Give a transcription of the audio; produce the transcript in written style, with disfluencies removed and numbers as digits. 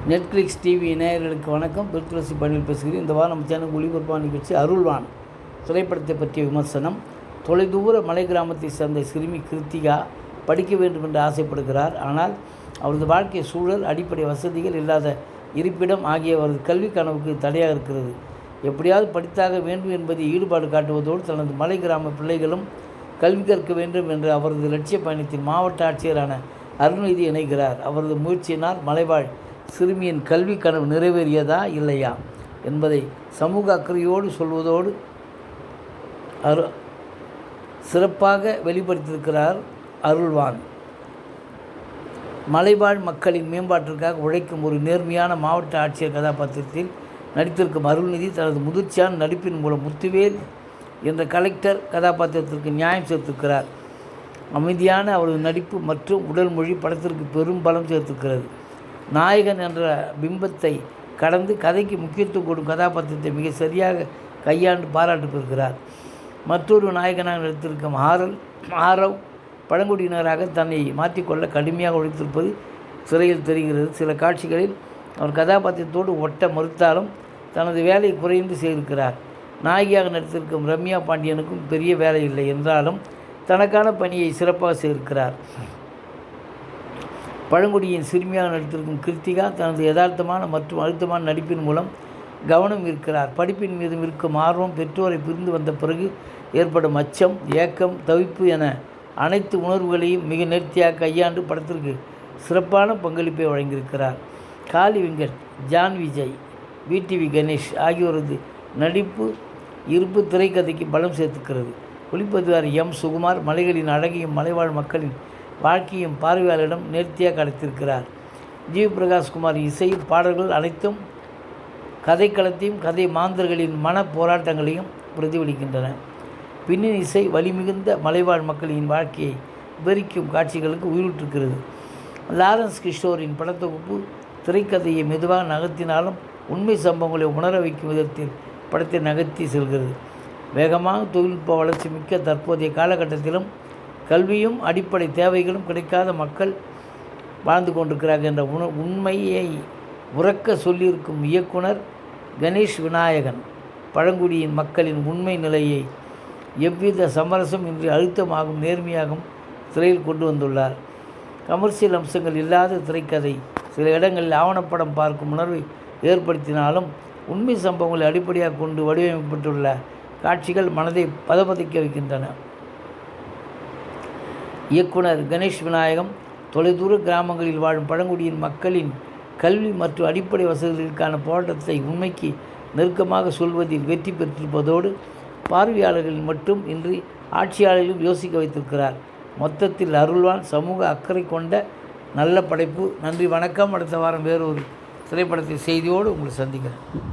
Netflix TV நேயர்களுக்கு வணக்கம். பில்துளசி பணியில் பேசுகிறேன். இந்த வாரம் நம்ம சேனல் ஒளிபரப்பான நிகழ்ச்சி அருள்வான் திரைப்படத்தை பற்றிய விமர்சனம். தொலைதூர மலை கிராமத்தை சேர்ந்த சிறுமி கிருத்திகா படிக்க வேண்டும் என்று ஆசைப்படுகிறார். ஆனால் அவரது வாழ்க்கை சூழல், அடிப்படை வசதிகள் இல்லாத இருப்பிடம் ஆகிய அவரது கல்வி கனவுக்கு தடையாக இருக்கிறது. எப்படியாவது படித்தாக வேண்டும் என்பதை ஈடுபாடு காட்டுவதோடு தனது மலை கிராம பிள்ளைகளும் கல்வி கற்க வேண்டும் என்ற அவரது லட்சிய பயணத்தில் மாவட்ட ஆட்சியரான அருள்நிதி இணைகிறார். அவரது முயற்சியினால் மலைவாழ் சிறுமியின் கல்வி கனவு நிறைவேறியதா இல்லையா என்பதை சமூக அக்கறையோடு சொல்வதோடு சிறப்பாக வெளிப்படுத்தியிருக்கிறார் அருள்வான். மலைவாழ் மக்களின் மேம்பாட்டிற்காக உழைக்கும் ஒரு நேர்மையான மாவட்ட ஆட்சியர் கதாபாத்திரத்தில் நடித்திருக்கும் அருள்நிதி தனது முதிர்ச்சியான நடிப்பின் மூலம் முத்துவேல் என்ற கலெக்டர் கதாபாத்திரத்திற்கு நியாயம் சேர்த்திருக்கிறார். அமைதியான அவரது நடிப்பு மற்றும் உடல் மொழி படத்திற்கு பெரும் பலம் சேர்த்திருக்கிறது. நாயகன் என்ற பிம்பத்தை கடந்து கதைக்கு முக்கியத்துவம் கொடுக்கும் கதாபாத்திரத்தை மிக சரியாக கையாண்டு பாராட்டு பெறுகிறார். மற்றொரு நாயகனாக நடித்திருக்கும் ஆரவ் பழங்குடியினராக தன்னை மாற்றிக்கொள்ள கடுமையாக உழைத்திருப்பது சிறையில் தெரிகிறது. சில காட்சிகளில் அவர் கதாபாத்திரத்தோடு ஒட்ட மறுத்தாலும் தனது வேலை குறைந்து செய்திருக்கிறார். நாயகியாக நடித்திருக்கும் ரம்யா பாண்டியனுக்கும் பெரிய வேலை இல்லை என்றாலும் தனக்கான பணியை சிறப்பாக செய்திருக்கிறார். பழங்குடியின் சிறுமியாக நடித்திருக்கும் கிருத்திகா தனது யதார்த்தமான மற்றும் அழுத்தமான நடிப்பின் மூலம் கவனம் ஈர்க்கிறார். படிப்பின் மீதும் இருக்கும் ஆர்வம், பெற்றோரை பிரிந்து வந்த பிறகு ஏற்படும் அச்சம், ஏக்கம், தவிப்பு என அனைத்து உணர்வுகளையும் மிக நேர்த்தியாக கையாண்டு படத்திற்கு சிறப்பான பங்களிப்பை வழங்கியிருக்கிறார். காளி வெங்கட், ஜான் விஜய், விடிவி கணேஷ் ஆகியோரது நடிப்பு இருப்பு திரைக்கதைக்கு பலம் சேர்த்துக்கிறது. ஒளிப்பதிவாளர் எம் சுகுமார் மலைகளின் அழகையும் மலைவாழ் மக்களின் வாழ்க்கையும் பார்வையாளரிடம் நேர்த்தியாக கடத்திருக்கிறார். ஜி பிரகாஷ்குமார் இசையில் பாடல்கள் அனைத்தும் கதைக்களத்தையும் கதை மாந்தர்களின் மன போராட்டங்களையும் பிரதிபலிக்கின்றன. பின்னணி இசை வலிமிகுந்த மலைவாழ் மக்களின் வாழ்க்கையை விவரிக்கும் காட்சிகளுக்கு உயிரிட்டிருக்கிறது. லாரன்ஸ் கிஷோரின் படத்தொகுப்பு திரைக்கதையை மெதுவாக நகர்த்தினாலும் உண்மை சம்பவங்களை உணர வைக்கும் விதத்தில் படத்தை நகர்த்தி செல்கிறது. வேகமாக தொழில்நுட்ப வளர்ச்சி மிக்க தற்போதைய காலகட்டத்திலும் கல்வியும் அடிப்படை தேவைகளும் கிடைக்காத மக்கள் வாழ்ந்து கொண்டிருக்கிறார்கள் என்ற உண்மையை உறக்க சொல்லியிருக்கும் இயக்குனர் கணேஷ் விநாயகன் பழங்குடியின் மக்களின் உண்மை நிலையை எவ்வித சமரசம் இன்றி அழுத்தமாகவும் நேர்மையாகவும் திரையில் கொண்டு வந்துள்ளார். கமர்ஷியல் அம்சங்கள் இல்லாத திரைக்கதை சில இடங்களில் ஆவணப்படம் பார்க்கும் உணர்வை ஏற்படுத்தினாலும் உண்மை சம்பவங்களை அடிப்படையாக கொண்டு வடிவமைக்கப்பட்டுள்ள காட்சிகள் மனதை பதபதிக்க வைக்கின்றன. இயக்குனர் கணேஷ் விநாயகம் தொலைதூர கிராமங்களில் வாழும் பழங்குடியின் மக்களின் கல்வி மற்றும் அடிப்படை வசதிகளுக்கான போராட்டத்தை உண்மைக்கு நெருக்கமாக சொல்வதில் வெற்றி பெற்றிருப்பதோடு பார்வையாளர்கள் மட்டும் இன்றி ஆட்சியாளர்களும் யோசிக்க வைத்திருக்கிறார். மொத்தத்தில் அருள்வான் சமூக அக்கறை கொண்ட நல்ல படைப்பு. நன்றி, வணக்கம். அடுத்த வாரம் வேறொரு திரைப்படத்தின் செய்தியோடு உங்களை சந்திக்கிறேன்.